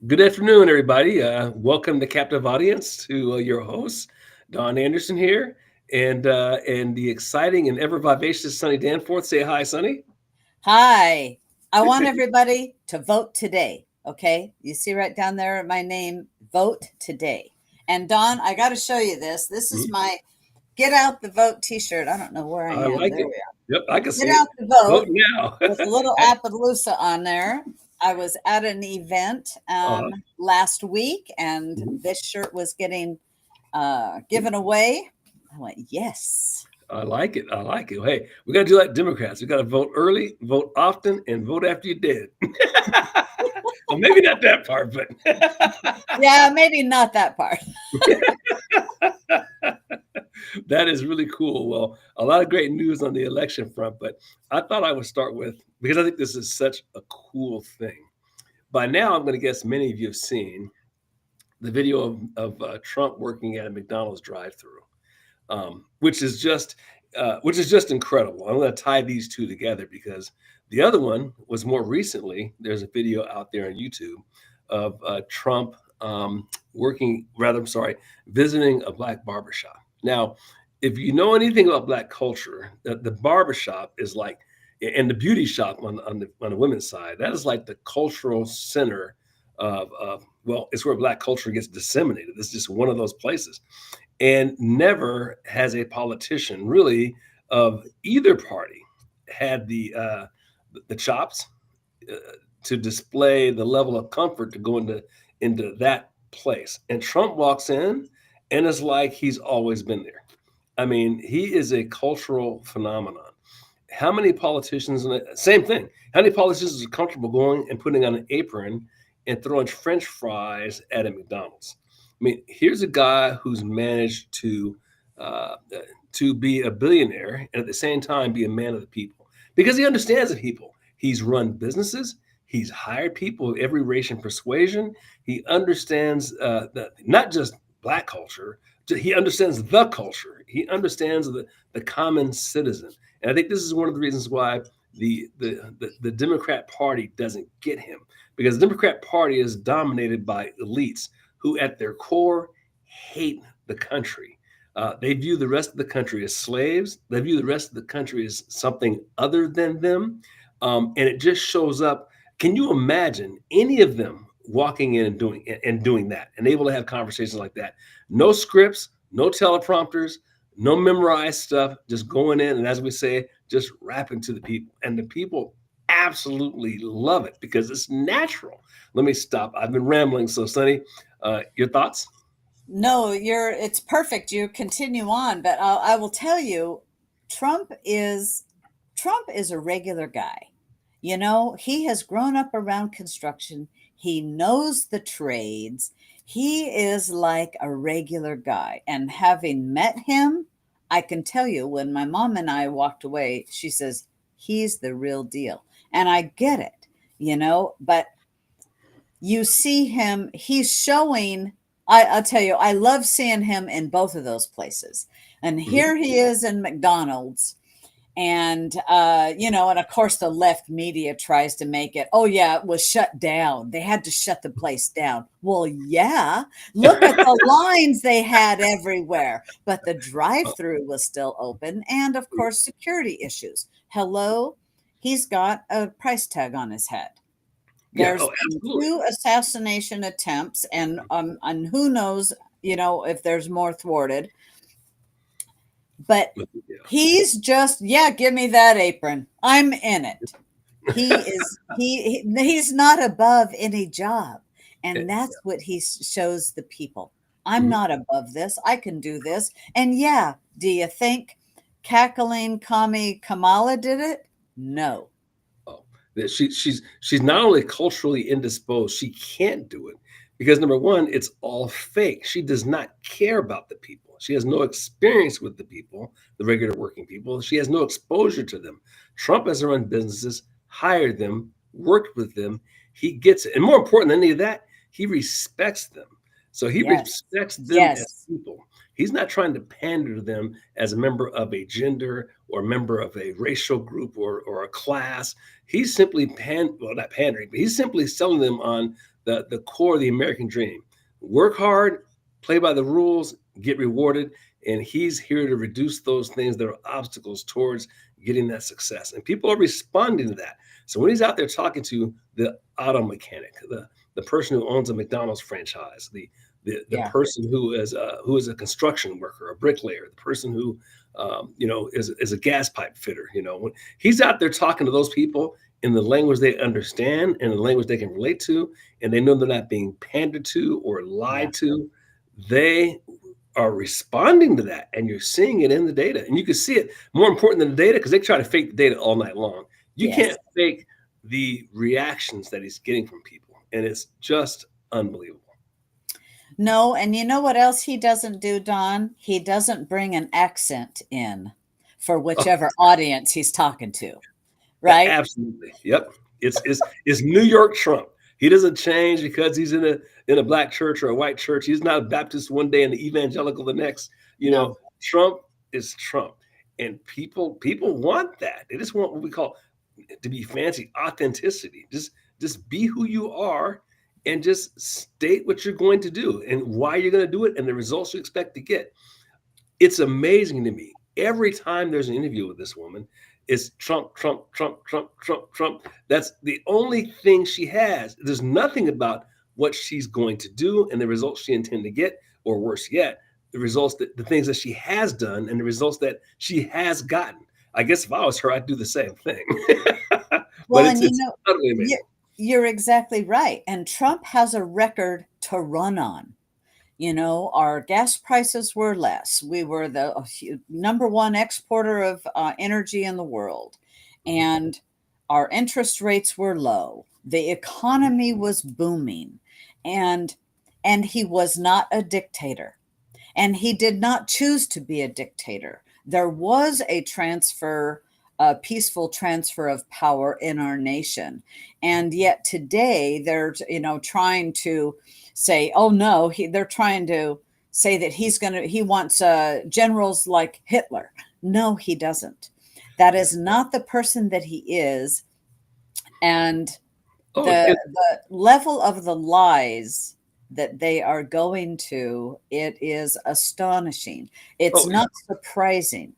Good afternoon, everybody. Welcome to Captive Audience to your host, Don Anderson here, and the exciting and ever vivacious Sunny Danforth. Say hi, Sunny. Hi. I want everybody to vote today. Okay. You see right down there my name, vote today. And Don, I got to show you this. This is Mhm. my Get Out the Vote t shirt. I don't know where I I am. like There it. we are. Yep, I can see Get it. Out the Vote Vote now. with a little Appaloosa on there. I was at an event uh, last week and mhm. this shirt was getting given away. I went, yes. I like it. I like it. Hey, we got to do like Democrats. We got to vote early, vote often, and vote after you're dead. Well, maybe not that part, but Yeah, maybe not that part. that is really cool. Well, a lot of great news on the election front, but I thought I would start with because I think this is such a cool thing. By now, I'm going to guess many of you have seen the video of Trump working at a McDonald's drive-through, which is just incredible. I'm going to tie these two together because the other one was more recently. There's a video out there on YouTube of Trump working, rather, I'm sorry, visiting a black barbershop. Now, if you know anything about black culture, the barbershop is like, and the beauty shop on the women's side, that is like the cultural center of well, it's where black culture gets disseminated. It's just one of those places. And never has a politician really of either party had the chops uh, to display the level of comfort to go into that place. And Trump walks in, and it's like he's always been there. I mean, he is a cultural phenomenon. How many politicians, same thing, how many politicians are comfortable going and putting on an apron and throwing French fries at a McDonald's? I mean, here's a guy who's managed uh, to be a billionaire and at the same time be a man of the people because he understands the people. He's run businesses. He's hired people of every race and persuasion. He understands not just black culture. He understands the culture. He understands the common citizen. And I think this is one of the reasons why the Democrat Party doesn't get him because the Democrat Party is dominated by elites who, at their core, hate the country. They view the rest of the country as slaves. They view the rest of the country as something other than them. And it just shows up. Can you imagine any of them walking in and doing that and able to have conversations like that? No scripts, no teleprompters, no memorized stuff, just going in and, as we say, just rapping to the people. And the people absolutely love it because it's natural. Let me stop. I've been rambling. So, Sonny, your thoughts? No, it's perfect. You continue on, but I will tell you, Trump is Trump is a regular guy. You know, he has grown up around construction. He knows the trades. He is like a regular guy. And having met him, I can tell you when my mom and I walked away, she says, he's the real deal. And I get it, but you see him, he's showing. I'll tell you, I love seeing him in both of those places. And Mhm. here he is in McDonald's. And, and of course, the left media tries to make it, oh, yeah, it was shut down. They had to shut the place down. Well, yeah, look at the lines they had everywhere. But the drive through was still open. And, of course, security issues. Hello, he's got a price tag on his head. Yeah. There's Oh, been absolutely. two assassination attempts, and who knows, if there's more thwarted. But Yeah. he's just, yeah, give me that apron. I'm in it. He's not above any job, and that's what he shows the people. I'm Mhm. not above this. I can do this. And yeah, do you think cackling commie Kamala did it? No. Oh, that she's not only culturally indisposed, she can't do it because number one, it's all fake. She does not care about the people. She has no experience with the people, the regular working people. She has no exposure to them. Trump has run businesses, hired them, worked with them. He gets it, and more important than any of that, he respects them. So he Yes. respects them as Yes. people. He's not trying to pander to them as a member of a gender or a member of a racial group or a class. He's simply well, not pandering, but he's simply selling them on the core of the American dream. Work hard, play by the rules, get rewarded. And he's here to reduce those things that are obstacles towards getting that success. And people are responding to that. So when he's out there talking to the auto mechanic, the person who owns a McDonald's franchise, the Yeah. person who is a construction worker, a bricklayer, the person who is a gas pipe fitter. When he's out there talking to those people in the language they understand and the language they can relate to, and they know they're not being pandered to or Yeah. lied to, they are responding to that, and you're seeing it in the data, and you can see it more important than the data because they try to fake the data all night long. You Yes. can't fake the reactions that he's getting from people, and it's just unbelievable. No, and you know what else he doesn't do, Don? He doesn't bring an accent in for Oh, whichever audience he's talking to, right? absolutely. Yep. It's New York Trump. He doesn't change because he's in a black church or a white church. He's not a Baptist one day and the evangelical the next. No. Trump is Trump. And people want that. They just want what we call, to be fancy, authenticity. Just be who you are and just state what you're going to do and why you're going to do it and the results you expect to get. It's amazing to me. Every time there's an interview with this woman, it's Trump, Trump, Trump, Trump, Trump, Trump. That's the only thing she has. There's nothing about what she's going to do and the results she intends to get, or worse yet, the things that she has done and the results that she has gotten. I guess if I was her, I'd do the same thing. But Well, it's and it's utterly you, amazing. you're exactly right. And Trump has a record to run on. Our gas prices were less. We were the number one exporter of energy in the world, Mhm. and our interest rates were low. The economy was booming, and he was not a dictator, and he did not choose to be a dictator. There was a peaceful transfer of power in our nation, and yet today they're trying to say, oh no, they're trying to say that he wants generals like Hitler. No, he doesn't. That Yeah. is not the person that he is, and Oh, the level of the lies that they are going to, it is astonishing. It's oh, not surprising.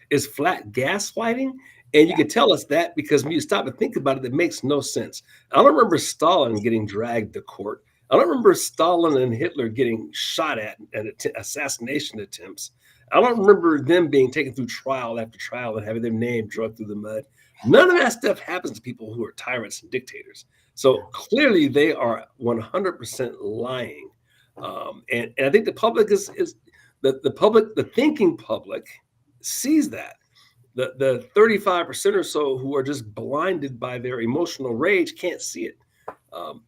is flat gaslighting. And you Yeah. can tell us that because when you stop and think about it, it makes no sense. I don't remember Stalin getting dragged to court. I don't remember Stalin and Hitler getting shot at assassination attempts. I don't remember them being taken through trial after trial and having their name dragged through the mud. None of that stuff happens to people who are tyrants and dictators. So clearly they are 100% lying. And I think the public is the public, the thinking public sees that. The 35% or so who are just blinded by their emotional rage can't see it.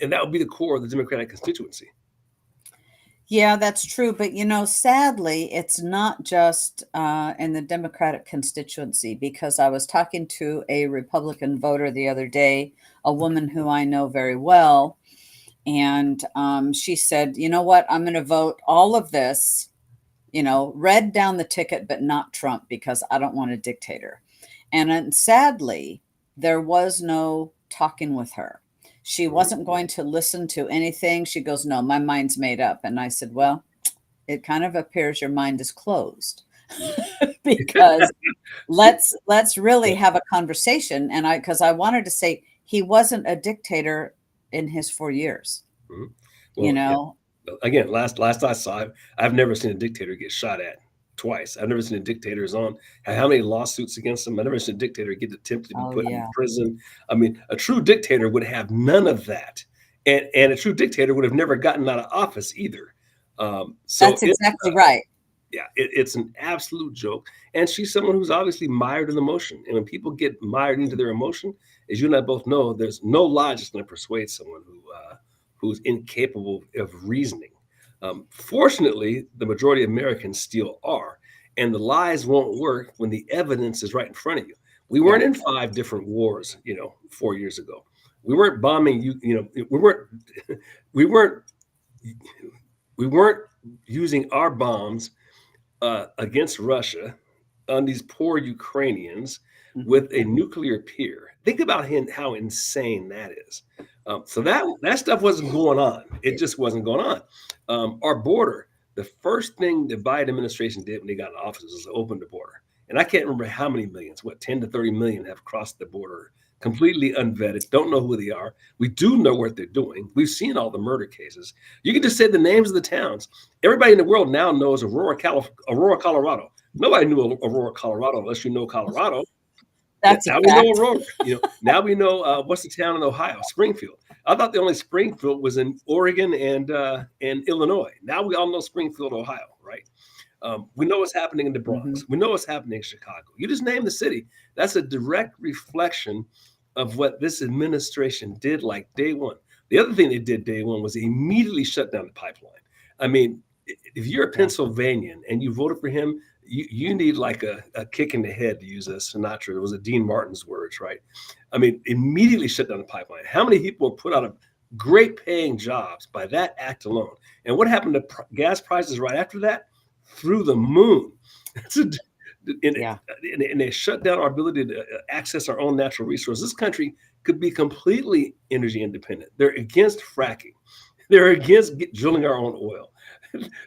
And that would be the core of the Democratic constituency. Yeah, that's true. But, sadly, it's not just in the Democratic constituency, because I was talking to a Republican voter the other day, a woman who I know very well. And she said, you know what? I'm going to vote all of this, red down the ticket, but not Trump, because I don't want a dictator. And sadly, there was no talking with her. She Mhm. wasn't going to listen to anything. She goes, no, my mind's made up. And I said, well, it kind of appears your mind is closed, Mhm. because let's really have a conversation. And because I wanted to say he wasn't a dictator in his 4 years, Mhm. you Well, yeah. know. Again, last I saw, I've never seen a dictator get shot at twice. I've never seen a dictator's on how many lawsuits against him. I've never seen a dictator get attempted to be Oh put in yeah, prison. I mean, a true dictator would have none of that, and a true dictator would have never gotten out of office either. So that's exactly right. yeah, it's an absolute joke. And she's someone who's obviously mired in emotion. And when people get mired into their emotion, as you and I both know, there's no logic going to persuade someone who's incapable of reasoning. Fortunately, the majority of Americans still are, and the lies won't work when the evidence is right in front of you. We Yeah. weren't in 5 different wars, 4 years ago. We weren't bombing you. We weren't we weren't using our bombs against Russia on these poor Ukrainians. with a nuclear peer. Think about him, how insane that is. So that stuff wasn't going on. It just wasn't going on. Our border, the first thing the Biden administration did when they got in office was open the border. And I can't remember how many millions, what, 10 to 30 million have crossed the border completely unvetted, don't know who they are. We do know what they're doing. We've seen all the murder cases. You can just say the names of the towns. Everybody in the world now knows Aurora, Colorado. Nobody knew Aurora, Colorado, unless you know Colorado. That's a Now we know fact. Aurora. Now we know what's the town in Ohio, Springfield. I thought the only Springfield was in Oregon and Illinois. Now we all know Springfield, Ohio, right? We know what's happening in the Mhm. Bronx. We know what's happening in Chicago. You just name the city. That's a direct reflection of what this administration did like day one. The other thing they did day one was they immediately shut down the pipeline. I mean, if you're a Yeah. Pennsylvanian and you voted for him, you need like a kick in the head, to use a Sinatra. It was a Dean Martin's words, right? I mean, immediately shut down the pipeline. How many people were put out of great paying jobs by that act alone? And what happened to gas prices right after that? Through the moon. and, Yeah. and they shut down our ability to access our own natural resources. This country could be completely energy independent. They're against fracking. They're against drilling our own oil.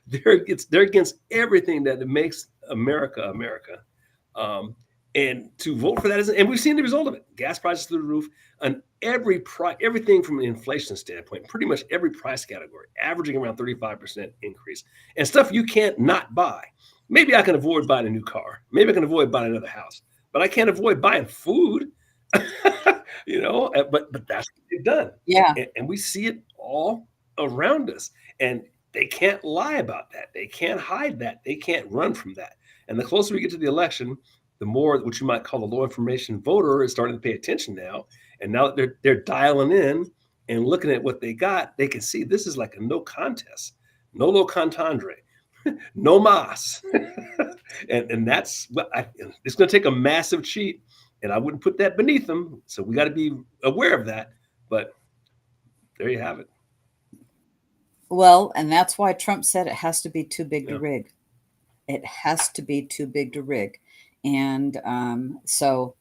They're against everything that makes America America. Um, and to vote for that is, and we've seen the result of it. Gas prices through the roof, and everything from an inflation standpoint, pretty much every price category, averaging around 35% increase, and stuff you can't not buy. Maybe I can avoid buying a new car. Maybe I can avoid buying another house, but I can't avoid buying food. But that's what they've done, Yeah. and we see it all around us, and they can't lie about that. They can't hide that. They can't run from that. And the closer we get to the election, the more what you might call the low information voter is starting to pay attention now. And now that they're dialing in and looking at what they got, they can see this is like a no contest, no low contendre, no mas. and that's what it's going to take a massive cheat. And I wouldn't put that beneath them. So we got to be aware of that. But there you have it. Well, and that's why Trump said it has to be too big to Yeah. rig. It has to be too big to rig. And so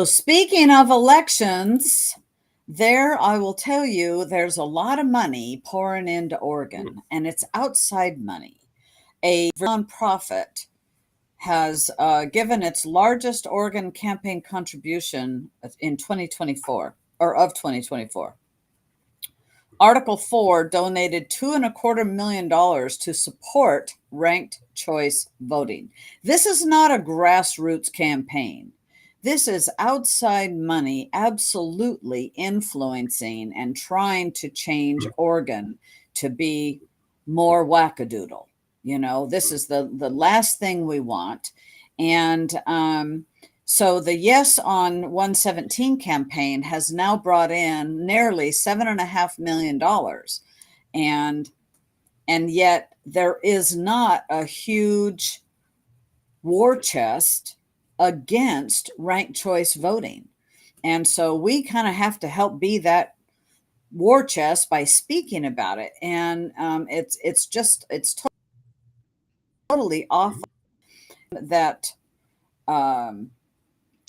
speaking of elections, there I will tell you there's a lot of money pouring into Oregon, and it's outside money. A nonprofit has given its largest Oregon campaign contribution in 2024 or of 2024. Article 4 donated $2.25 million to support ranked choice voting. This is not a grassroots campaign. This is outside money absolutely influencing and trying to change Oregon to be more wackadoodle. This is the last thing we want. And so the Yes on 117 campaign has now brought in nearly $7.5 million. And yet there is not a huge war chest against ranked choice voting. And so we kind of have to help be that war chest by speaking about it. And it's totally off that.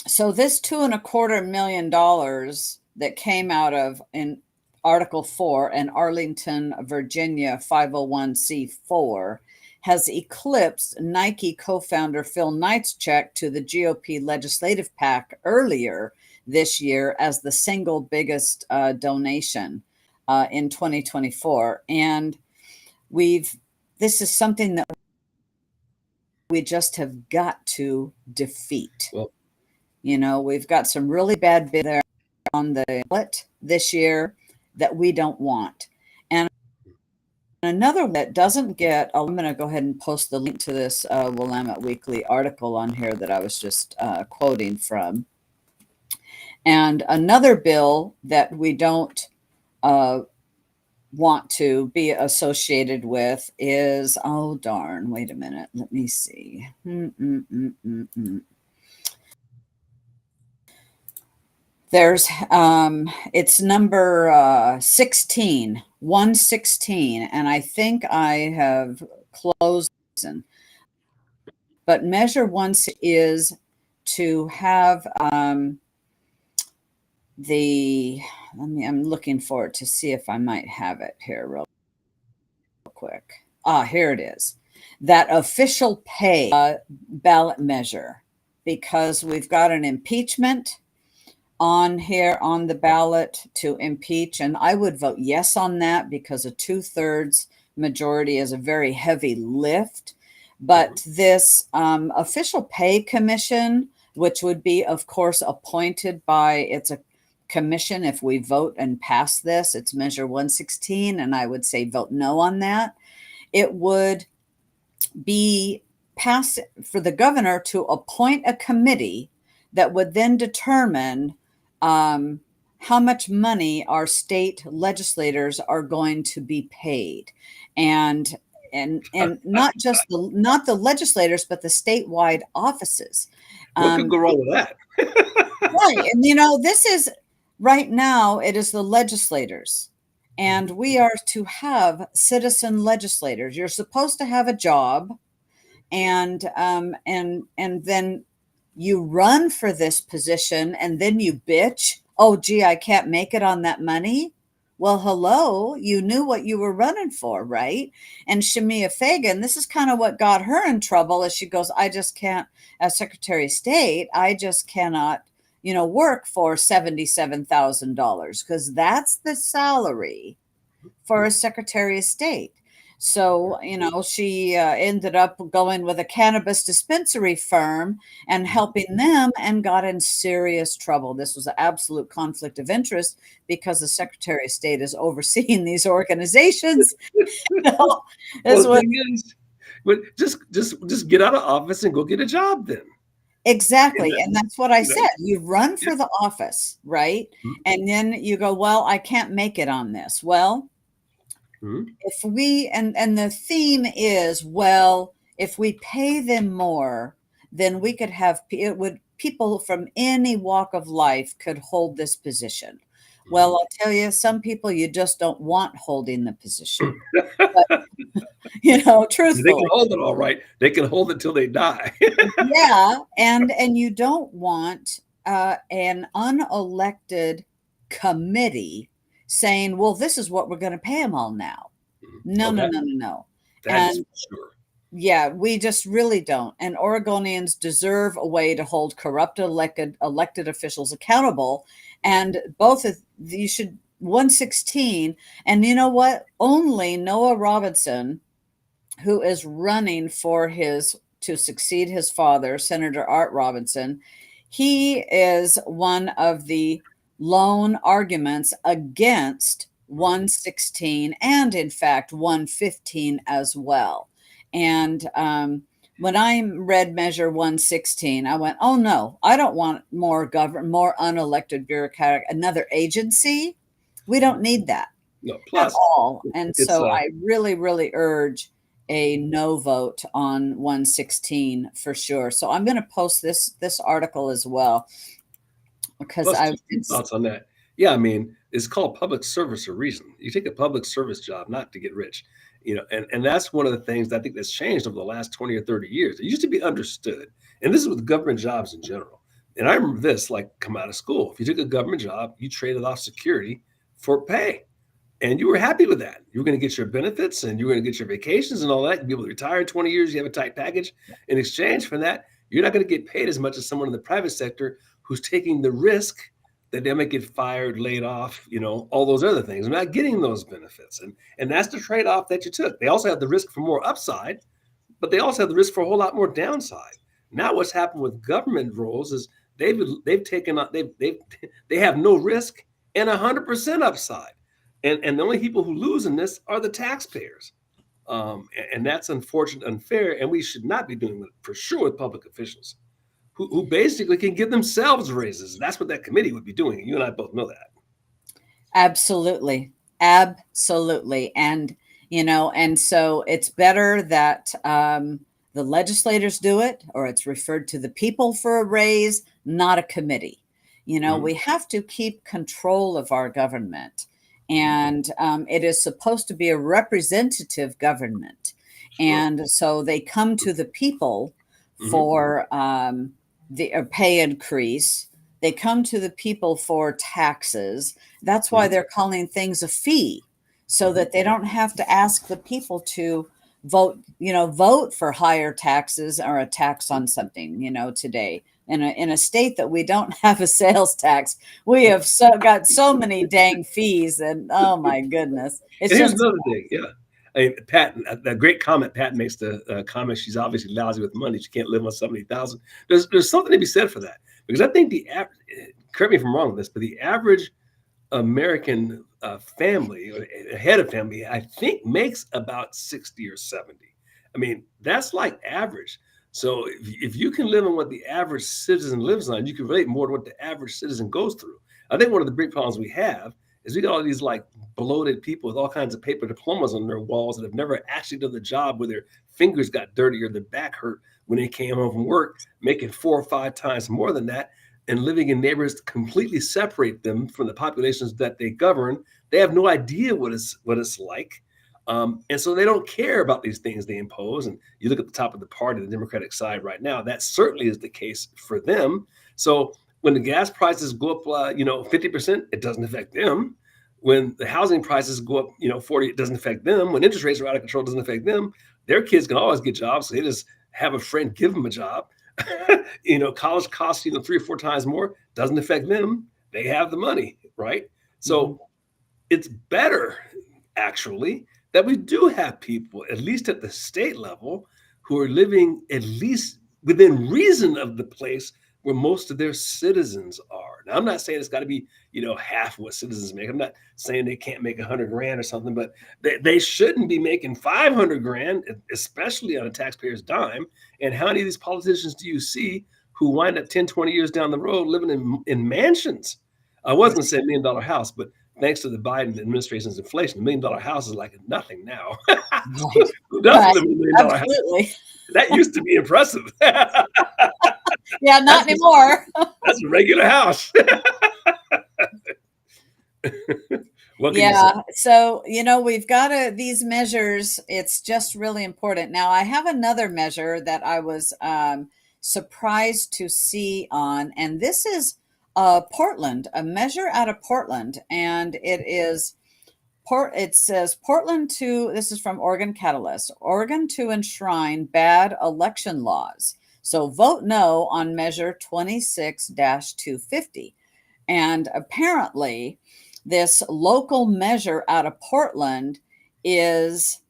So this $2.25 million that came out of in Article 4 and Arlington, Virginia 501c4 has eclipsed Nike co-founder Phil Knight's check to the GOP legislative PAC earlier this year as the single biggest donation in 2024. And this is something that we just have got to defeat. Well, We've got some really bad bits there on the ballot this year that we don't want. And another that doesn't get, I'm going to go ahead and post the link to this Willamette Weekly article on here that I was just quoting from. And another bill that we don't want to be associated with is, oh darn, wait a minute, let me see. There's it's number 16, 116, and I think I have closed. But measure one is to have I'm looking for it to see if I might have it here real quick. Here it is. That official pay ballot measure, because we've got an impeachment on here on the ballot to impeach, and I would vote yes on that because a 2/3 majority is a very heavy lift. But this official pay commission, which would be, of course, appointed by, it's a commission. If we vote and pass this, it's measure 116, and I would say vote no on that. It would be passed for the governor to appoint a committee that would then determine how much money our state legislators are going to be paid, and not just not the legislators, but the statewide offices. What could go wrong with that? Right, and this is right now. It is the legislators, and we are to have citizen legislators. You're supposed to have a job, and then you run for this position, and then you bitch, oh gee, I can't make it on that money. Well, hello, you knew what you were running for, right? And Shemia Fagan, this is kind of what got her in trouble, as she goes, I just can't, as Secretary of State, I just cannot work for $77,000, because that's the salary for a Secretary of State. So, she ended up going with a cannabis dispensary firm and helping them, and got in serious trouble. This was an absolute conflict of interest because the Secretary of State is overseeing these organizations. Well, the thing is, but just get out of office and go get a job then. Exactly. And that's what I said. You run for the office, right? And then you go, well, I can't make it on this. Well, if we, and the theme is, well, if we pay them more, then we could have, people from any walk of life could hold this position. Well, I'll tell you, some people you just don't want holding the position. But, truthfully, they can hold it all right. They can hold it till they die. Yeah, and you don't want an unelected committee saying, well, this is what we're going to pay them all now. No. That's for sure. Yeah, we just really don't. And Oregonians deserve a way to hold corrupt elected officials accountable. And both of you should 116. And you know what? Only Noah Robinson, who is running to succeed his father, Senator Art Robinson, he is one of the lone arguments against 116, and in fact 115 as well. And when I read measure 116, I went, oh no, I don't want more unelected bureaucratic, another agency. We don't need that at all. And so I really, really urge a no vote on 116 for sure. So I'm going to post this article as well, because thoughts on that. Yeah, I mean, it's called public service a reason. You take a public service job not to get rich, and that's one of the things I think that's changed over the last 20 or 30 years. It used to be understood, and this is with government jobs in general. And I remember this, like, come out of school. If you took a government job, you traded off security for pay. And you were happy with that. You were going to get your benefits, and you were going to get your vacations and all that. You'd be able to retire in 20 years. You have a tight package. In exchange for that, you're not going to get paid as much as someone in the private sector who's taking the risk that they might get fired, laid off, all those other things. I'm not getting those benefits. And that's the trade-off that you took. They also have the risk for more upside, but they also have the risk for a whole lot more downside. Now what's happened with government roles is they've taken on, they have no risk and 100% upside. And the only people who lose in this are the taxpayers. And that's unfortunate, unfair, and we should not be doing it for sure with public officials who basically can give themselves raises. That's what that committee would be doing. You and I both know that. Absolutely. And, and so it's better that the legislators do it, or it's referred to the people for a raise, not a committee. We have to keep control of our government. And it is supposed to be a representative government. Sure. And so they come to the people for the pay increase. They come to the people for taxes. That's why Mhm, they're calling things a fee, so mhm. that they don't have to ask the people to vote for higher taxes or a tax on something, today. In a state that we don't have a sales tax, we have got so many dang fees, and oh my goodness, it's And here's just another thing, yeah. I mean, Pat, a great comment. Pat makes the comment. She's obviously lousy with money. She can't live on 70,000. There's something to be said for that because I think the average. Correct me if I'm wrong with this, but the average American family or head of family, I think, makes about 60 or 70. I mean, that's like average. So if you can live on what the average citizen lives on, you can relate more to what the average citizen goes through. I think one of the big problems we have is we got all these like bloated people with all kinds of paper diplomas on their walls that have never actually done the job, where their fingers got dirty or their back hurt when they came home from work, making 4 or 5 times more than that, and living in neighborhoods completely separate them from the populations that they govern. They have no idea what it's like. And so they don't care about these things they impose. And you look at the top of the party, the Democratic side right now, that certainly is the case for them. So when the gas prices go up, 50%, it doesn't affect them. When the housing prices go up, 40, it doesn't affect them. When interest rates are out of control, it doesn't affect them. Their kids can always get jobs. So they just have a friend give them a job. College costs 3 or 4 times more. Doesn't affect them. They have the money, right? Mhm. So it's better, actually, that we do have people, at least at the state level, who are living at least within reason of the place where most of their citizens are. Now, I'm not saying it's got to be, half what citizens make. I'm not saying they can't make 100 grand or something, but they shouldn't be making 500 grand, especially on a taxpayer's dime. And how many of these politicians do you see who wind up 10, 20 years down the road living in mansions? I was going to say $1 million house, but thanks to the Biden administration's inflation, $1 million house is like nothing now. Right. Who doesn't Right. live in $1 million house? Absolutely. That used to be impressive. that's Yeah, not anymore. that's a regular house. What can you say? Yeah. So, we've got these measures. It's just really important. Now, I have another measure that I was surprised to see on, and this is Portland, a measure out of Portland. And it says Portland this is from Oregon Catalyst, Oregon to enshrine bad election laws. So vote no on measure 26-250. And apparently, this local measure out of Portland is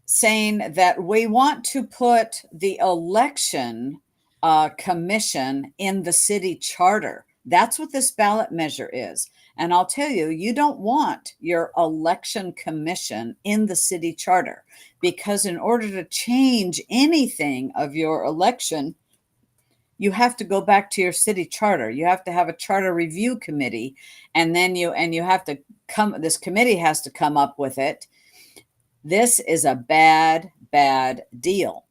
saying that we want to put the election commission in the city charter. That's what this ballot measure is. And I'll tell you, you don't want your election commission in the city charter, because in order to change anything of your election, you have to go back to your city charter. You have to have a charter review committee, and then you have to this committee has to come up with it. This is a bad, bad deal.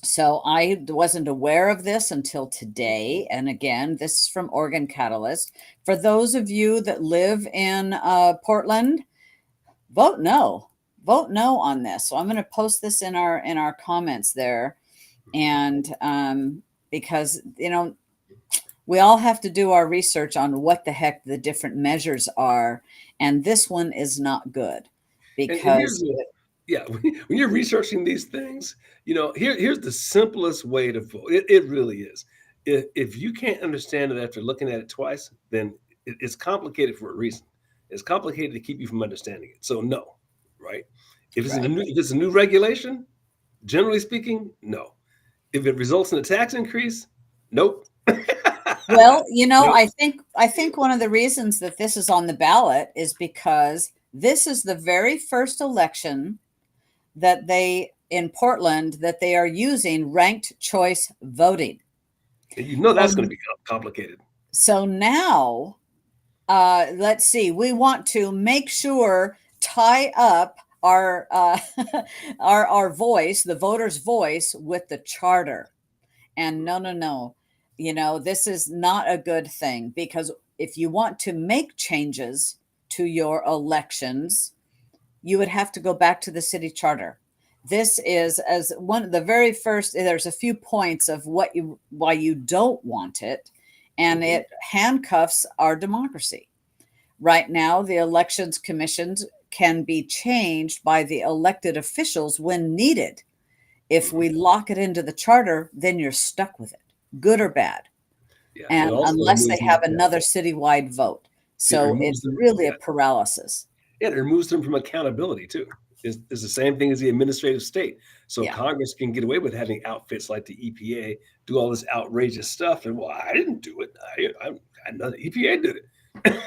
So I wasn't aware of this until today. And again, this is from Oregon Catalyst. For those of you that live in Portland, vote no. Vote no on this. So I'm going to post this in our comments there, and because we all have to do our research on what the heck the different measures are, and this one is not good And here's because yeah, when you're researching these things, here's the simplest way to vote. It really is. If you can't understand it after looking at it twice, then it's complicated for a reason. It's complicated to keep you from understanding it. So no, right? right. If it's a new regulation, generally speaking, no. If it results in a tax increase, nope. Well, Nope. I think one of the reasons that this is on the ballot is because this is the very first election that they in Portland that they are using ranked choice voting. And you know So, that's going to be complicated. so now, let's see. We want to make sure tie up our our voice, the voter's voice, with the charter. And no, no, no. This is not a good thing, because if you want to make changes to your elections, you would have to go back to the city charter. This is as one of the very first. There's a few points of why you don't want it, and Mhm. it handcuffs our democracy. Right now, the elections commissions can be changed by the elected officials when needed. If Mhm. we lock it into the charter, then you're stuck with it, good or bad, Yeah, it and also unless they removes them. have another citywide vote. It So removes it's them. really a Yeah, paralysis. yeah, it removes them from accountability too. It's the same thing as the administrative state. So Yeah, Congress can get away with having outfits like the EPA do all this outrageous stuff, and well, I didn't do it. I know the EPA did it. That's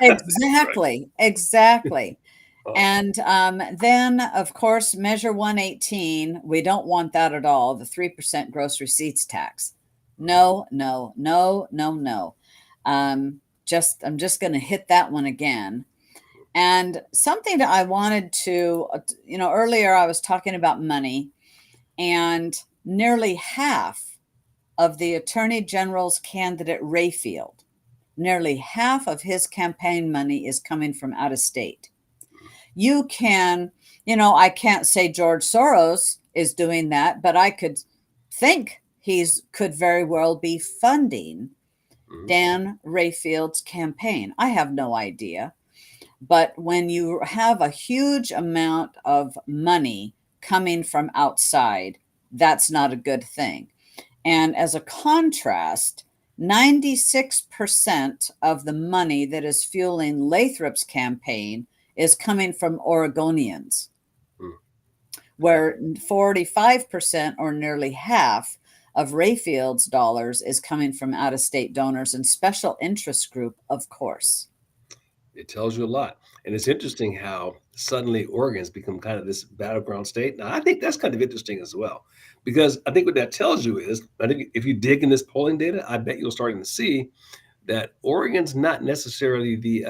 right. exactly, exactly. Oh, And then, of course, Measure 118, we don't want that at all, the 3% gross receipts tax. mhm. No, no, no, no, no. I'm just going to hit that one again. And something that I wanted to, earlier I was talking about money, and nearly half of the Attorney General's candidate, Rayfield, nearly half of his campaign money is coming from out of state. You can, I can't say George Soros is doing that, but I could think he's could very well be funding Mhm. Dan Rayfield's campaign. I have no idea. But when you have a huge amount of money coming from outside, that's not a good thing. And as a contrast, 96% of the money that is fueling Lathrop's campaign is coming from Oregonians, Mm. Yeah. where 45% or nearly half of Rayfield's dollars is coming from out of state donors and special interest group, of course. It tells you a lot. And it's interesting how suddenly Oregon's become kind of this battleground state. Now, I think that's kind of interesting as well, because I think what that tells you is, I think if you dig in this polling data, I bet you'll starting to see that Oregon's not necessarily the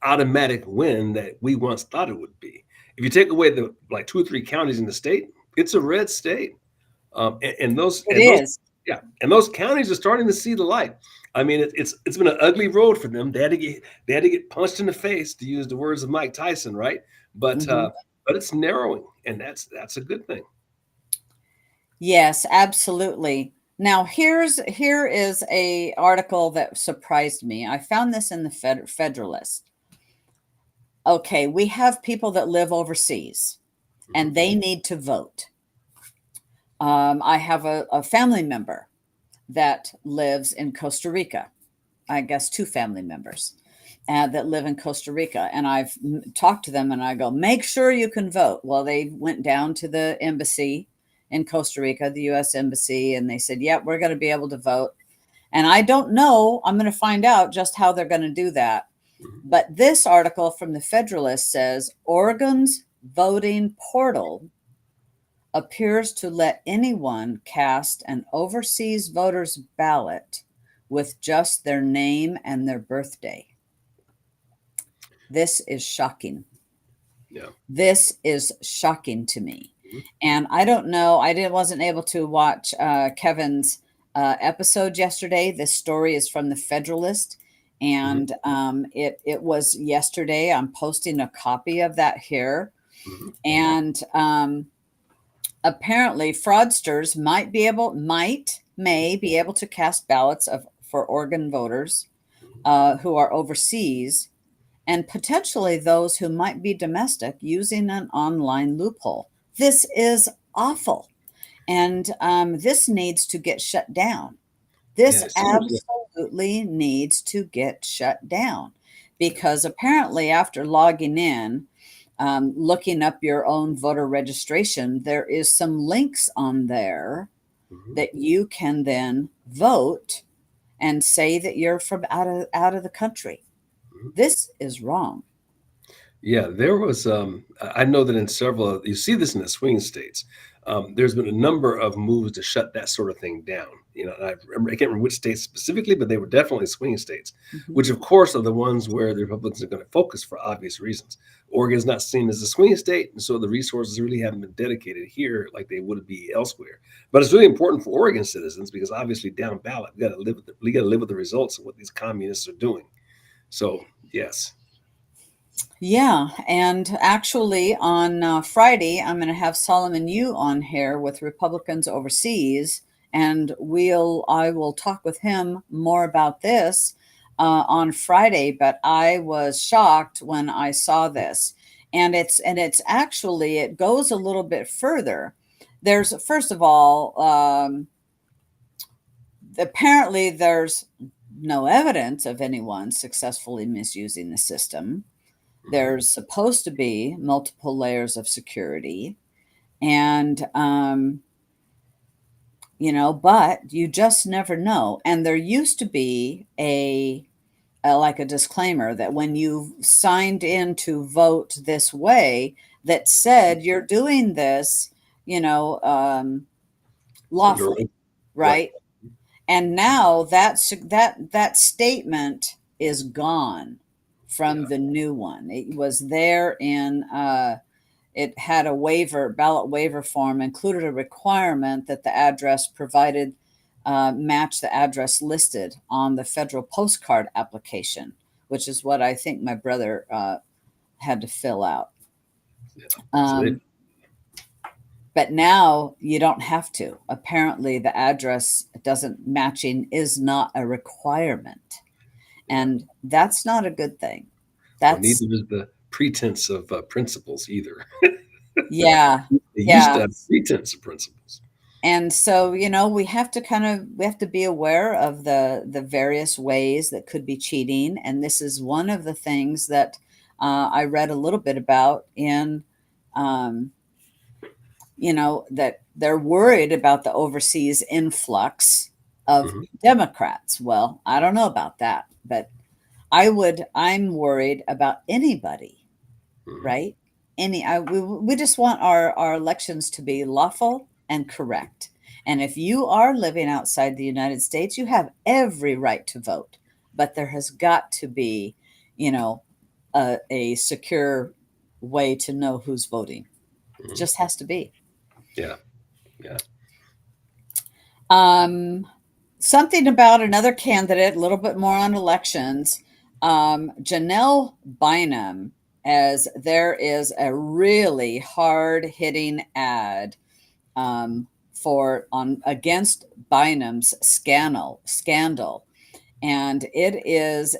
automatic win that we once thought it would be. If you take away the like 2 or 3 counties in the state, it's a red state. And those It and those is. yeah, and those counties are starting to see the light. I mean, it's been an ugly road for them. They had to get punched in the face, to use the words of Mike Tyson, right? But Mhm. but it's narrowing, and that's a good thing. Yes, absolutely. Now here is a article that surprised me. I found this in the Federalist. Okay, we have people that live overseas Mhm. and they need to vote. I have a family member that lives in Costa Rica. I guess two family members that live in Costa Rica. And I've talked to them and I go, make sure you can vote. Well, they went down to the embassy in Costa Rica, the US Embassy, and they said, yeah, we're going to be able to vote. And I don't know, I'm going to find out just how they're going to do that. Mhm. But this article from the Federalist says Oregon's voting portal appears to let anyone cast an overseas voter's ballot with just their name and their birthday. This is shocking. Yeah. This is shocking to me. Mhm. And I don't know, wasn't able to watch Kevin's episode yesterday. This story is from the Federalist, Mhm. and it was yesterday. I'm posting a copy of that here, Mhm. and apparently fraudsters may be able to cast ballots for Oregon voters Mhm. who are overseas, and potentially those who might be domestic using an online loophole. This is awful. And this needs to get shut down. Yeah, This it seems like absolutely needs to get shut down because apparently, after logging in, looking up your own voter registration, there is some links on there mhm. that you can then vote and say that you're from out of the country. Mhm. This is wrong. Yeah, there was. I know that in several, you see this in the swing states. There's been a number of moves to shut that sort of thing down. And I can't remember which states specifically, but they were definitely swing states, Mhm. which of course are the ones where the Republicans are going to focus for obvious reasons. Oregon is not seen as a swing state, and so the resources really haven't been dedicated here like they would be elsewhere. But it's really important for Oregon citizens because obviously down ballot, we got to live with the results of what these communists are doing. So yes. Yeah, and actually on Friday, I'm going to have Solomon Yu on here with Republicans overseas, and I will talk with him more about this on Friday. But I was shocked when I saw this, and it's actually it goes a little bit further. There's first of all, apparently there's no evidence of anyone successfully misusing the system. Mhm. There's supposed to be multiple layers of security, and but you just never know. And there used to be like a disclaimer that when you signed in to vote this way, that said you're doing this, you know, Under lawfully, oath. Right. right? And now that statement is gone from Yeah. the new one. It was there in it had a ballot waiver form, included a requirement that the address provided match the address listed on the federal postcard application, which is what I think my brother had to fill out. Yeah. So they, Um, but now you don't have to. Apparently, the address doesn't matching is not a requirement, yeah. and that's not a good thing. Well, neither That's is the pretense of principles either. yeah, They used to yeah. have pretense of principles. And so, we have to be aware of the various ways that could be cheating, and this is one of the things that I read a little bit about in um, that they're worried about the overseas influx of Hmm. Democrats. Well, I don't know about that, but I'm worried about anybody, Hmm. right? We just want our elections to be lawful and correct. And if you are living outside the United States, you have every right to vote. But there has got to be, you know, a secure way to know who's voting. It Hmm. just has to be. Yeah. Yeah. Um, Something about another candidate, a little bit more on elections. Janelle Bynum, as there is a really hard hitting ad for on against Bynum's scandal, and it is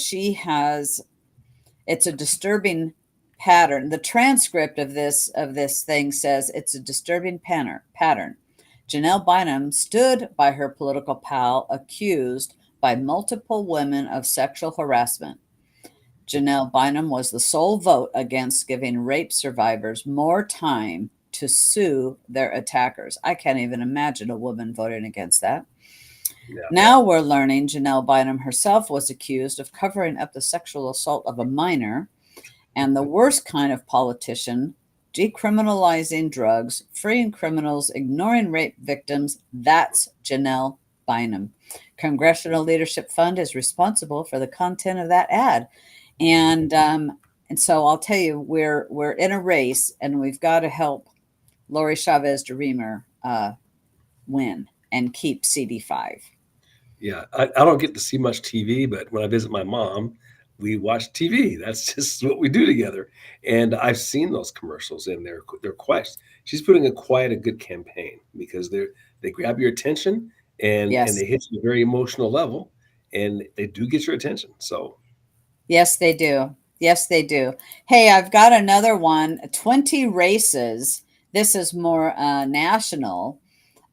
she has it's a disturbing pattern. The transcript of this thing says it's a disturbing pattern. Janelle Bynum stood by her political pal accused by multiple women of sexual harassment. Janelle Bynum was the sole vote against giving rape survivors more time to sue their attackers. I can't even imagine a woman voting against that. Yeah. Now we're learning Janelle Bynum herself was accused of covering up the sexual assault of a minor, and the worst kind of politician, decriminalizing drugs, freeing criminals, ignoring rape victims. That's Janelle Bynum. Congressional Leadership Fund is responsible for the content of that ad, Mhm. and so I'll tell you, we're in a race, and we've got to help Lori Chavez DeRemer win and keep CD5. Yeah. I don't get to see much TV, but when I visit my mom, we watch TV. That's just what we do together. And I've seen those commercials, and they're quite. She's putting a quite a good campaign because they grab your attention, and Yes, they hit you at a very emotional level, and they do get your attention. So. yes, they do. Yes, they do. Hey, I've got another one. 20 races. This is more national,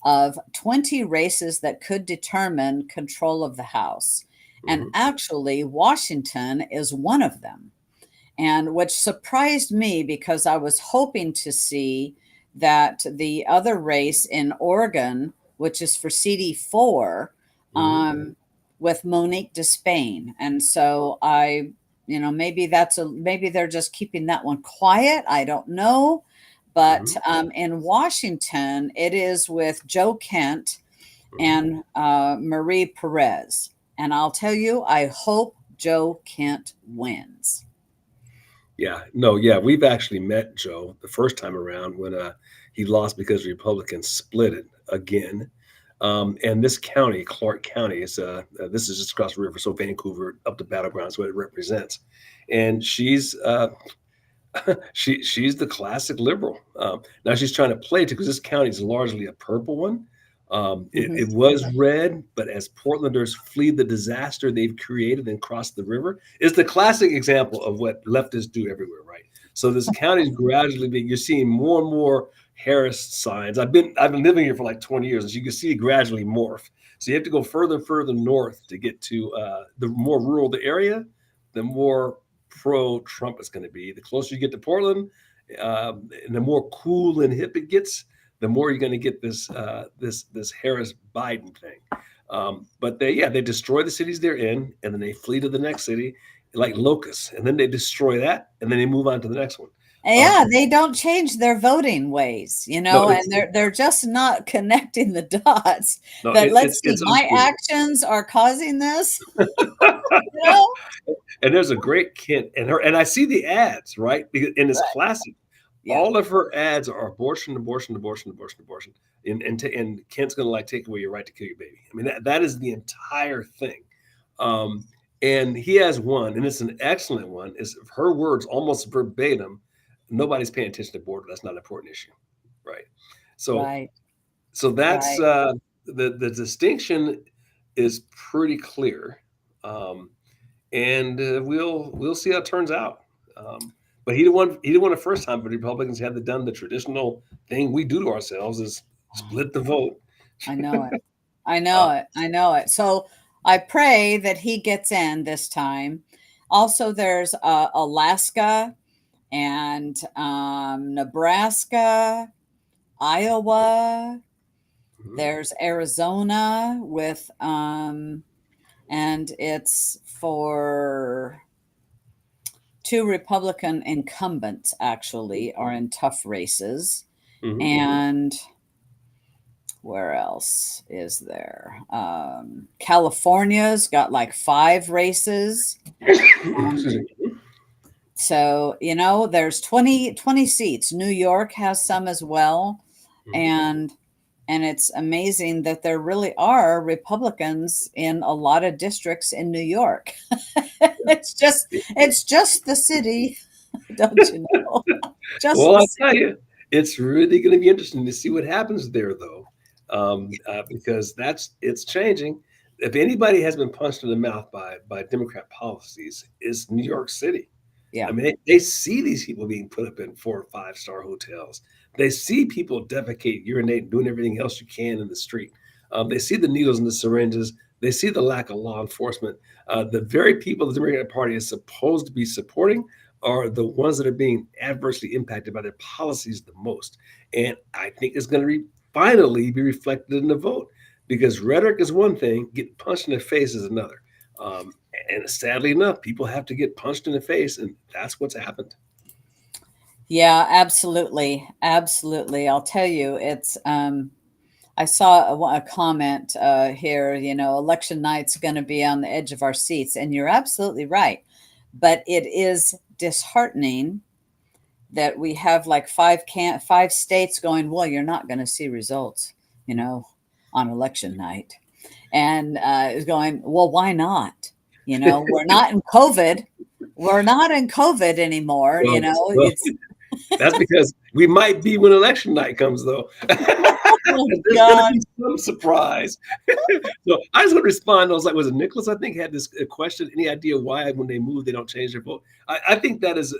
of 20 races that could determine control of the House. And Mhm. actually, Washington is one of them. And which surprised me because I was hoping to see that the other race in Oregon, which is for CD4, Mhm. with Monique Despain. And so maybe they're just keeping that one quiet. I don't know. But Mhm. in Washington, it is with Joe Kent Mhm. and Marie Perez. And I'll tell you, I hope Joe Kent wins. Yeah, no, yeah, we've actually met Joe the first time around when he lost because Republicans split it again. And this county, Clark County, is this is just across the river, so Vancouver up to Battlegrounds, what it represents. And she's the classic liberal. Now she's trying to play to because this county is largely a purple one. Mhm. It was red, but as Portlanders flee the disaster they've created and cross the river, is the classic example of what leftists do everywhere, right? So this county is gradually being. You're seeing more and more Harris signs. I've been living here for like 20 years, as you can see, it gradually morph. So you have to go further and further north to get to the more rural the area, the more pro-Trump it's going to be. The closer you get to Portland, and the more cool and hip it gets, the more you're going to get this Harris Biden thing. But they destroy the cities they're in, and then they flee to the next city like locusts, and then they destroy that, and then they move on to the next one. Yeah, they don't change their voting ways, No, and they're just not connecting the dots. no, That let's see, it's my unbelievable. actions are causing this. You know, And there's a great Kent and I see the ads, right? And it's right? classic. Yeah, All of her ads are abortion, abortion, abortion, abortion, abortion. And Kent's gonna like take away your right to kill your baby. I mean, that is the entire thing. Um, and he has one, and it's an excellent one, is her words almost verbatim. Nobody's paying attention to border. That's not an important issue. Right. So right, so that's right. the distinction is pretty clear. Um, and we'll see how it turns out. Um, but he didn't win the first time. But Republicans had done the traditional thing we do to ourselves is split the vote. I know it. I Uh, know it. I know it. So I pray that he gets in this time. Also, there's Alaska and Nebraska, Iowa. mhm, There's Arizona with, and it's for two Republican incumbents actually are in tough races. mhm. And where else is there? California's got like 5 races. Excuse Um, me. so, there's 20 seats. New York has some as well. Mhm. And it's amazing that there really are Republicans in a lot of districts in New York. It's just the city, don't you know? Just Well, the I'll tell city. you, it's really going to be interesting to see what happens there, though, because it's changing. If anybody has been punched in the mouth by Democrat policies, is New York City. I Yeah. mean, they see these people being put up in 4 or 5 star hotels. They see people defecate, urinate, and doing everything else you can in the street. They see the needles and the syringes. They see the lack of law enforcement. The very people the Democratic Party is supposed to be supporting are the ones that are being adversely impacted by their policies the most. And I think it's going to finally be reflected in the vote because rhetoric is one thing, getting punched in the face is another. Um, and sadly enough, people have to get punched in the face, and that's what's happened. Yeah, absolutely. Absolutely. I'll tell you, I saw a comment here, election night's going to be on the edge of our seats. And you're absolutely right. But it is disheartening that we have like 5 states going, well, you're not going to see results, on election night. And is going, well, why not? We're not in COVID. We're not in COVID anymore. Well, well, It's, that's because we might be when election night comes, though. oh There's going to God. be some surprise. So I just want to respond. I was like, was it Nicholas? I think had this question. Any idea why when they move they don't change their vote? I think that is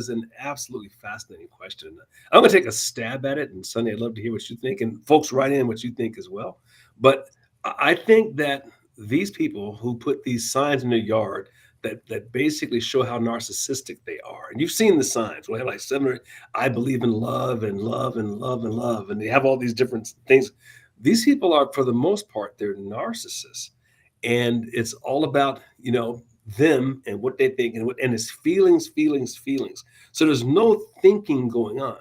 an absolutely fascinating question. I'm going to take a stab at it, and Sonny, I'd love to hear what you think, and folks write in what you think as well. But I think that these people who put these signs in their yard that basically show how narcissistic they are. And you've seen the signs. We have like I believe in love and love and love and love. And they have all these different things. These people are, for the most part, they're narcissists. And it's all about, them and what they think and it's feelings, feelings, feelings. So there's no thinking going on.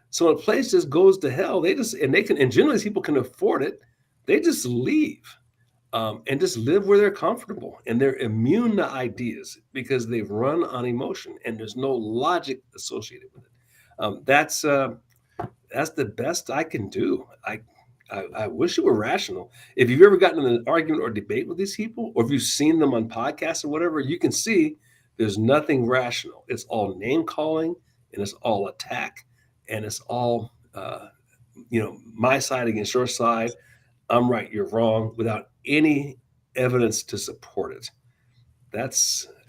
So when a place just goes to hell, and generally people can afford it, they just leave and just live where they're comfortable and they're immune to ideas because they've run on emotion and there's no logic associated with it. That's the best I can do. I wish it were rational. If you've ever gotten in an argument or debate with these people, or if you've seen them on podcasts or whatever, you can see there's nothing rational. It's all name calling, and it's all attack, and it's all my side against your side. I'm right, you're wrong, without any evidence to support it.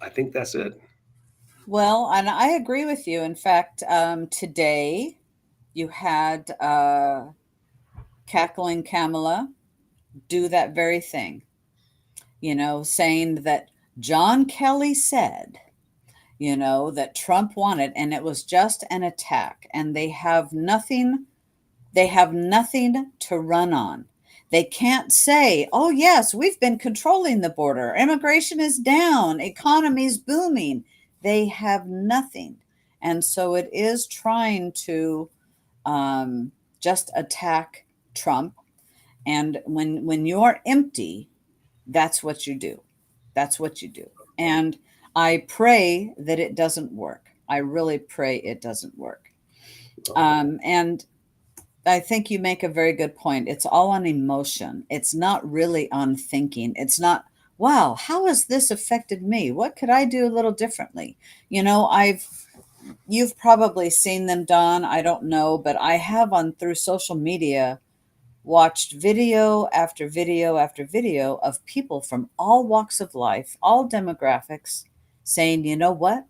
I think that's it. Well, and I agree with you. In fact, today you had Cackling Kamala do that very thing, saying that John Kelly said, that Trump wanted, and it was just an attack, and they have nothing to run on. They can't say, oh, yes, we've been controlling the border. Immigration is down. Economy's booming. They have nothing. And so it is trying to just attack Trump. And when you're empty, that's what you do. That's what you do. And I pray that it doesn't work. I really pray it doesn't work. And I think you make a very good point. It's all on emotion. It's not really on thinking. It's not, wow, how has this affected me? What could I do a little differently? You've probably seen them, Don. I don't know, but I have on through social media watched video after video after video of people from all walks of life, all demographics saying, you know what?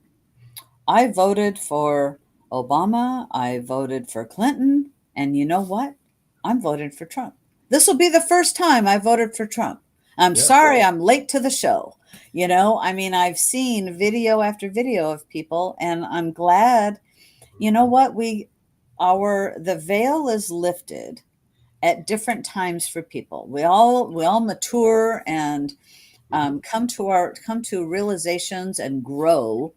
I voted for Obama. I voted for Clinton. And you know what? I'm voting for Trump. This will be the first time I voted for Trump. I'm Yeah. sorry I'm late to the show. I've seen video after video of people, and I'm glad, you know what? The veil is lifted at different times for people. We all mature and come to realizations and grow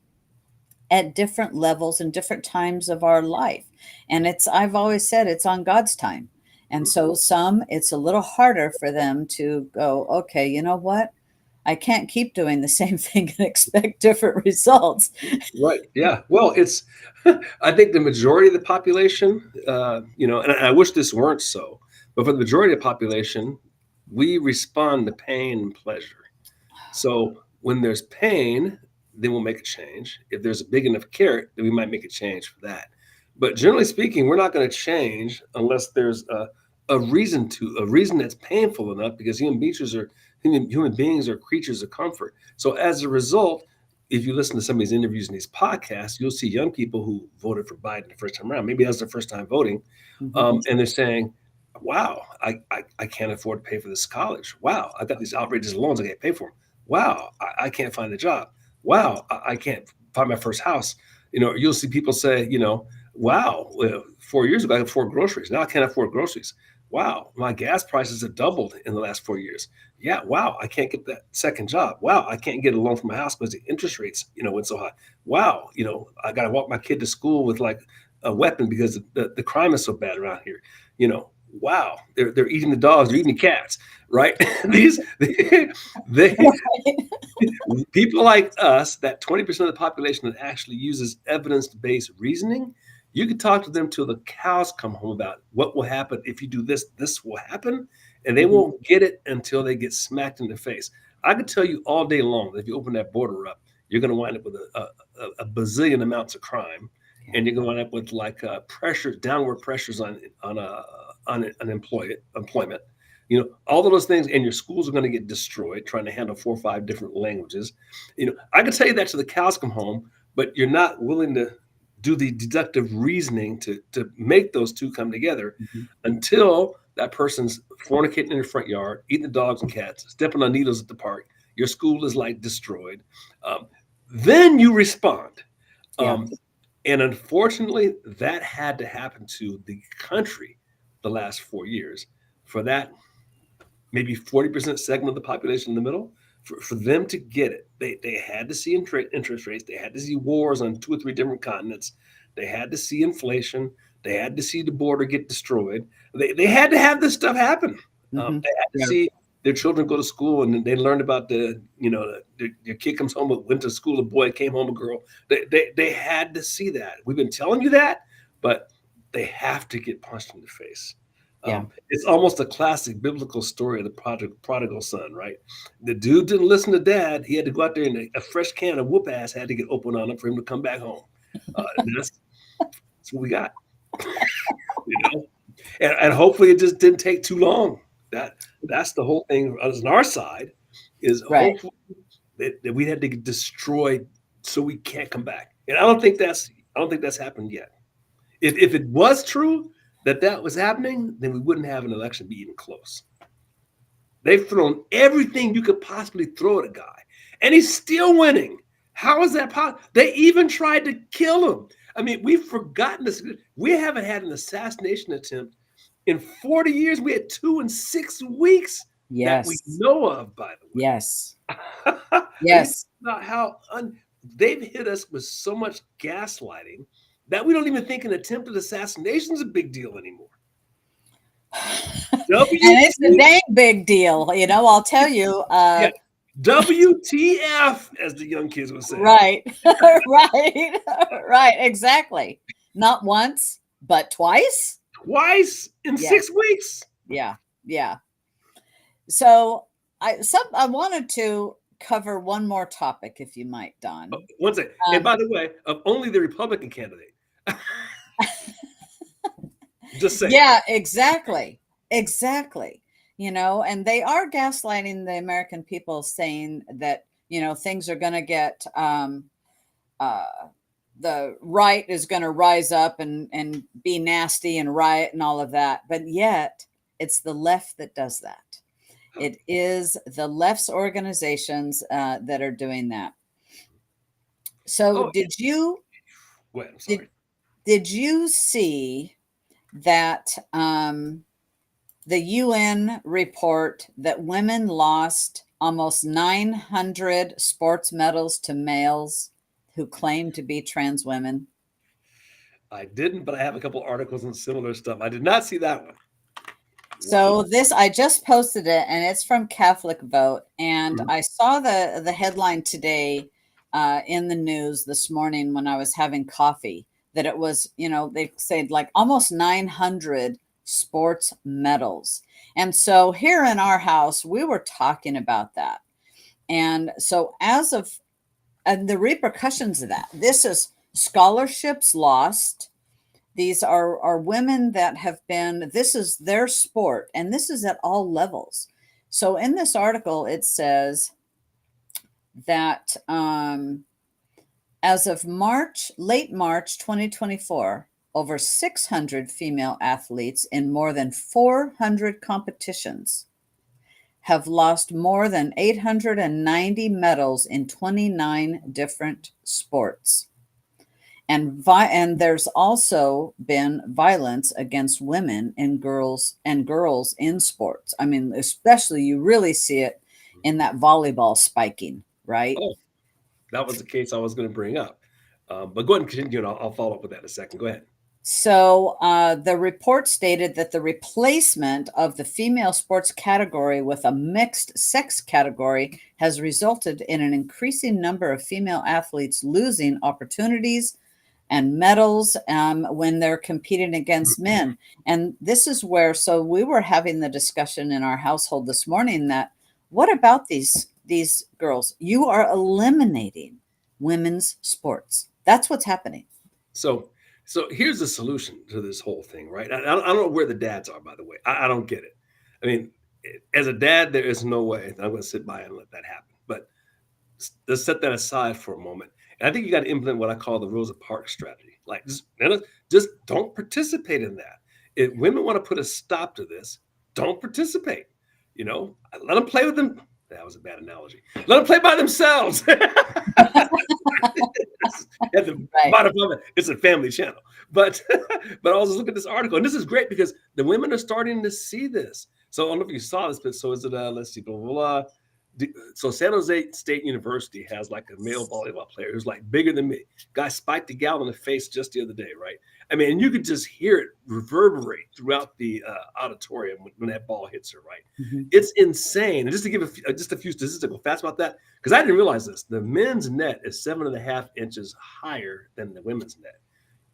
at different levels and different times of our life. And I've always said it's on God's time. And so it's a little harder for them to go, okay, you know what? I can't keep doing the same thing and expect different results. Right. Yeah. Well, I think the majority of the population, and I wish this weren't so, but for the majority of the population, we respond to pain and pleasure. So when there's pain, then we'll make a change. If there's a big enough carrot, then we might make a change for that. But generally speaking, we're not going to change unless there's a reason that's painful enough, because human beings are creatures of comfort. So as a result, if you listen to some of these interviews and these podcasts, you'll see young people who voted for Biden the first time around. Maybe that's their first time voting. And they're saying, wow, I can't afford to pay for this college. Wow, I've got these outrageous loans I can't pay for. Wow, I can't find a job. Wow, I can't find my first house. You'll see people say, wow, 4 years ago I could afford groceries. Now I can't afford groceries. Wow, my gas prices have doubled in the last 4 years. Yeah, wow, I can't get that second job. Wow, I can't get a loan for my house because the interest rates, went so high. Wow, I got to walk my kid to school with like a weapon because the crime is so bad around here. Wow, they're eating the dogs, they're eating the cats, right? they people like us, that 20% of the population that actually uses evidence-based reasoning, you could talk to them till the cows come home about what will happen if you do this, this will happen, and they won't get it until they get smacked in the face. I could tell you all day long that if you open that border up, you're going to wind up with a bazillion amounts of crime, and you're going to wind up with like downward pressures on employment. All of those things, and your schools are going to get destroyed trying to handle 4 or 5 different languages. I can tell you that till the cows come home, but you're not willing to do the deductive reasoning to make those two come together until that person's fornicating in your front yard, eating the dogs and cats, stepping on needles at the park. Your school is like destroyed. Then you respond. And unfortunately, that had to happen to the country the last 4 years for that maybe 40% segment of the population in the middle, for them to get it. They had to see interest rates. They had to see wars on 2 or 3 different continents. They had to see inflation. They had to see the border get destroyed. They had to have this stuff happen. They had to see their children go to school, and they learned about your kid comes home, went to school, a boy, came home, a girl. They had to see that. We've been telling you that, but they have to get punched in the face. Yeah. It's almost a classic biblical story of the prodigal son, right? The dude didn't listen to dad. He had to go out there and a fresh can of whoop ass had to get open on him for him to come back home. That's what we got, you know. And hopefully it just didn't take too long. That's the whole thing on our side is Right. hopefully that we had to get destroyed so we can't come back. And I don't think that's happened yet. If it was true that that was happening, then we wouldn't have an election be even close. They've thrown everything you could possibly throw at a guy, and he's still winning. How is that possible? They even tried to kill him. I mean, we've forgotten this. We haven't had an assassination attempt in 40 years. We had two in 6 weeks that we Yes. know of, by the Yes. way. Are you Yes. about how they've hit us with so much gaslighting that we don't even think an attempted assassination is a big deal anymore. And it's a WT, dang big deal, I'll tell you. yeah, WTF, as the young kids would say. Right. Right. Right. Exactly. Not once, but twice. Twice in Yeah. 6 weeks. Yeah. Yeah. So I wanted to cover one more topic, if you might, Don. One second. And by the way, of only the Republican candidate. Just saying. Yeah, exactly. Exactly. And they are gaslighting the American people, saying that, things are going to get, the right is going to rise up and be nasty and riot and all of that. But yet it's the left that does that. It is the left's organizations that are doing that. So Oh, did you wait, I'm sorry. did you see that the UN report that women lost almost 900 sports medals to males who claim to be trans women? I didn't, but I have a couple articles and similar stuff. I did not see that one. So I just posted it, and it's from Catholic Vote, and Mhm. I saw the headline today in the news this morning when I was having coffee, that it was, they said like almost 900 sports medals. And so here in our house, we were talking about that. And so and the repercussions of that, this is scholarships lost. These are women that have been, this is their sport, and this is at all levels. So in this article, it says that as of late March 2024, over 600 female athletes in more than 400 competitions have lost more than 890 medals in 29 different sports. And there's also been violence against women and girls in sports. I mean, especially you really see it in that volleyball spiking, right? Oh, that was the case I was going to bring up. But go ahead and continue, and I'll follow up with that in a second. Go ahead. So the report stated that the replacement of the female sports category with a mixed sex category has resulted in an increasing number of female athletes losing opportunities and medals when they're competing against men. And this is where, so we were having the discussion in our household this morning that what about these girls? You are eliminating women's sports. That's what's happening. So here's the solution to this whole thing, right? I don't know where the dads are, by the way. I don't get it. I mean, as a dad, there is no way that I'm going to sit by and let that happen. But let's set that aside for a moment. And I think you got to implement what I call the Rosa Parks strategy. Like, just don't participate in that. If women want to put a stop to this, don't participate. Let them play with them. That was a bad analogy. Let them play by themselves. At the Right. bottom of it, it's a family channel. But I was look at this article, and this is great because the women are starting to see this. So I don't know if you saw this, but so is it? Let's see, blah blah blah. So San Jose State University has like a male volleyball player who's like bigger than me. Guy spiked a gal in the face just the other day, right? I mean, and you could just hear it reverberate throughout the auditorium when that ball hits her, right? Mhm. It's insane. And just to give just a few statistical facts about that, because I didn't realize this, the men's net is 7.5 inches higher than the women's net.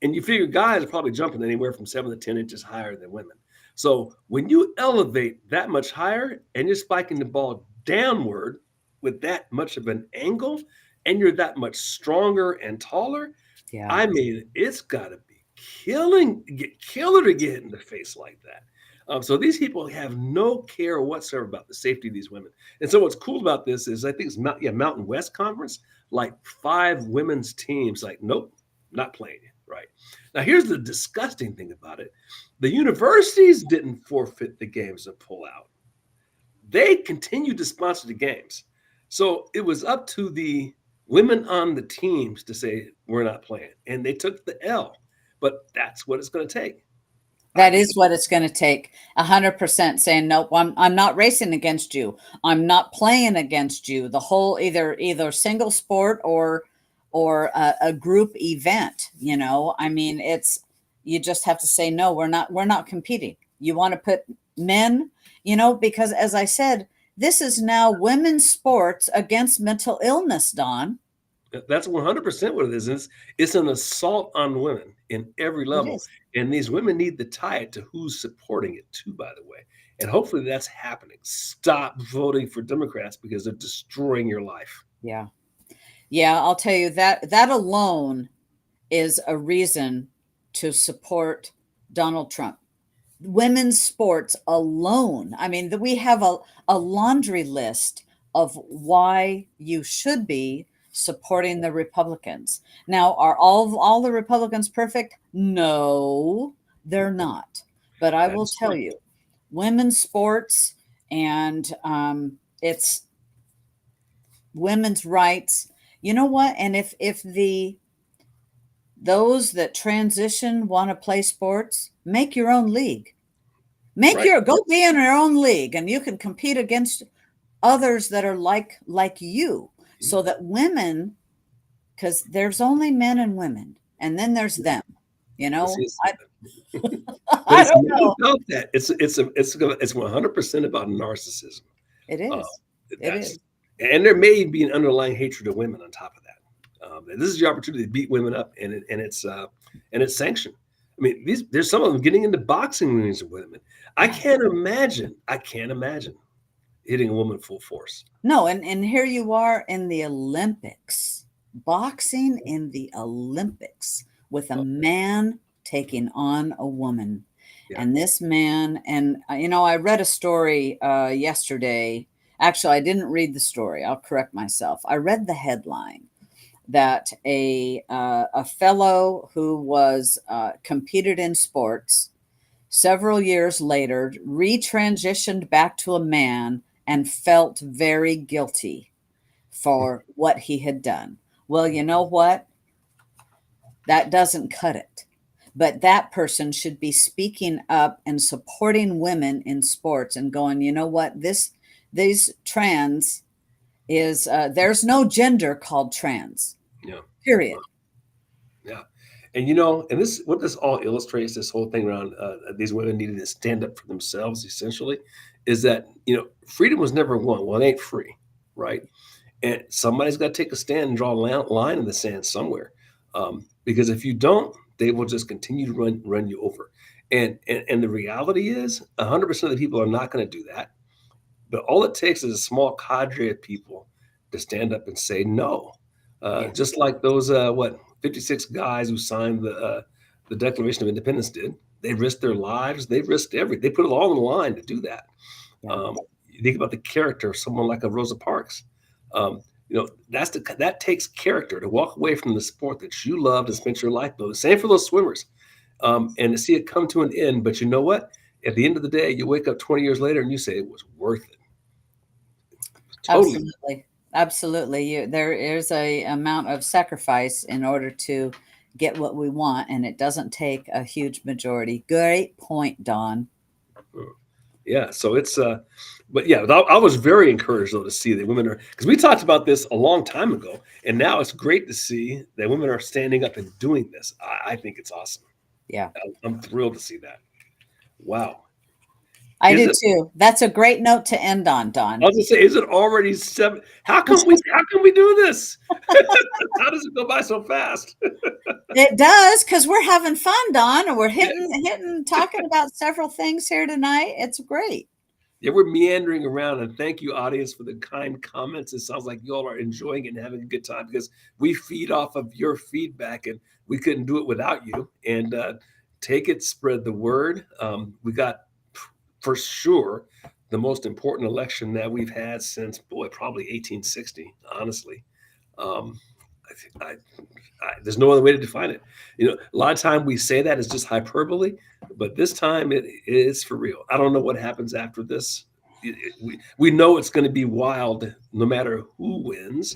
And you figure guys are probably jumping anywhere from 7 to 10 inches higher than women. So when you elevate that much higher and you're spiking the ball downward with that much of an angle, and you're that much stronger and taller, Yeah. I mean, it's got to be killer to get hit in the face like that. So these people have no care whatsoever about the safety of these women. And so what's cool about this is I think it's Mountain West Conference, like 5 women's teams, like nope, not playing it. Right now, here's the disgusting thing about it: the universities didn't forfeit the games and pull out; they continued to sponsor the games. So it was up to the women on the teams to say we're not playing, and they took the L. But that's what it's going to take. I That think. is what it's going to take. 100% saying, nope, I'm not racing against you. I'm not playing against you. The whole either single sport or a group event, I mean, it's, you just have to say, no, we're not competing. You want to put men, because as I said, this is now women's sports against mental illness, Don. That's 100% what it is. It's an assault on women in every It level. is. And these women need to tie it to who's supporting it, too, by the way. And hopefully that's happening. Stop voting for Democrats because they're destroying your life. Yeah. Yeah, I'll tell you that alone is a reason to support Donald Trump. Women's sports alone. I mean, we have a laundry list of why you should be supporting the Republicans. Now, are all the Republicans perfect? No, they're not. But I That will is tell true. you, women's sports and it's women's rights. You know what? And if those that transition want to play sports, make your own league. Right. Go be in your own league and you can compete against others that are like you, Mhm. so that women, because there's only men and women and then there's them, Let's see. I, But I it's don't not know. about that. It's 100% about narcissism. It Uh, is. It that's is. and there may be an underlying hatred of women on top of that. And this is your opportunity to beat women up, and it's sanctioned. I mean, there's some of them getting into boxing rings with women. I Yeah. can't imagine. I can't imagine hitting a woman full force. No, and here you are in the Olympics, boxing in the Olympics with a Oh, man taking on a woman. yeah. And this man, and I read a story yesterday. Actually, I didn't read the story. I'll correct myself. I read the headline that a fellow who was competed in sports several years later retransitioned back to a man and felt very guilty for what he had done. Well, you know what? That doesn't cut it. But that person should be speaking up and supporting women in sports and going, you know what? These trans is there's no gender called trans. Yeah. Period. Yeah. And and this what this all illustrates, this whole thing around these women needing to stand up for themselves, essentially, is that freedom was never won. Well, it ain't free, right? And somebody's got to take a stand and draw a line in the sand somewhere, because if you don't, they will just continue to run you over. And the reality is, 100% of the people are not going to do that. But all it takes is a small cadre of people to stand up and say no. Yeah. Just like those 56 guys who signed the Declaration of Independence did. They risked their lives. They risked everything. They put it all on the line to do that. Yeah. You think about the character of someone like a Rosa Parks. That takes character to walk away from the sport that you loved and spent your life building. Same for those swimmers, and to see it come to an end. But you know what? At the end of the day, you wake up 20 years later and you say it was worth it. Totally. Absolutely. Absolutely. There is a amount of sacrifice in order to get what we want, and it doesn't take a huge majority. Great point, Don. Yeah. So but yeah, I was very encouraged though to see that women are, because we talked about this a long time ago, and now it's great to see that women are standing up and doing this. I think it's awesome. Yeah. I'm thrilled to see that. Wow. I Is do it? too. That's a great note to end on, I Don. was gonna say, is it already 7? How can we do this? How does it go by so fast? It does because we're having fun, Don, and we're Yeah. talking about several things here tonight. It's great. Yeah, we're meandering around, and thank you, audience, for the kind comments. It sounds like you all are enjoying it and having a good time because we feed off of your feedback, and we couldn't do it without you. And take it, spread the word. We got for sure the most important election that we've had since, boy, probably 1860. Honestly, um, I, there's no other way to define it. A lot of time we say that is just hyperbole, but this time it is for real. I don't know what happens after this. We know it's going to be wild no matter who wins.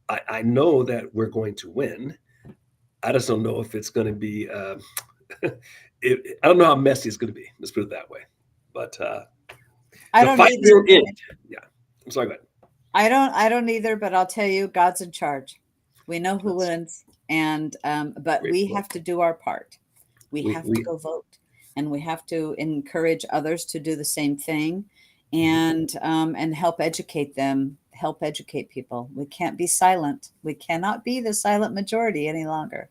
I know that we're going to win. I just don't know if it's going to be. I don't know how messy it's going to be. Let's put it that way. But I the don't fight either. we're in. Yeah, I'm sorry. Go ahead. I don't either, but I'll tell you, God's in charge. We know who That's wins, and but great we point. have to do our part. We We have to we go vote, and we have to encourage others to do the same thing, mhm. and help educate them, help educate people. We can't be silent. We cannot be the silent majority any longer.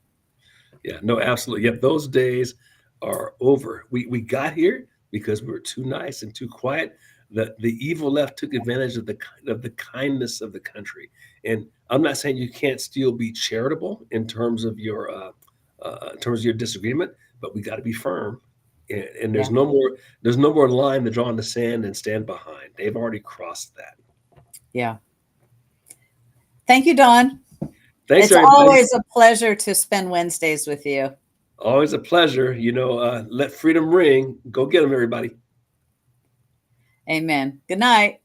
Yeah, no, absolutely. Yep, those days are over. We got here because we were too nice and too quiet. The evil left took advantage of the kindness of the country. And I'm not saying you can't still be charitable in terms of your disagreement, but we got to be firm. And Yeah, there's no more line to draw in the sand and stand behind. They've already crossed that. yeah. Thank you, Don. Thanks, It's everybody. always a pleasure to spend Wednesdays with you. Always a pleasure. Let freedom ring. Go get them, everybody. Amen. Good night.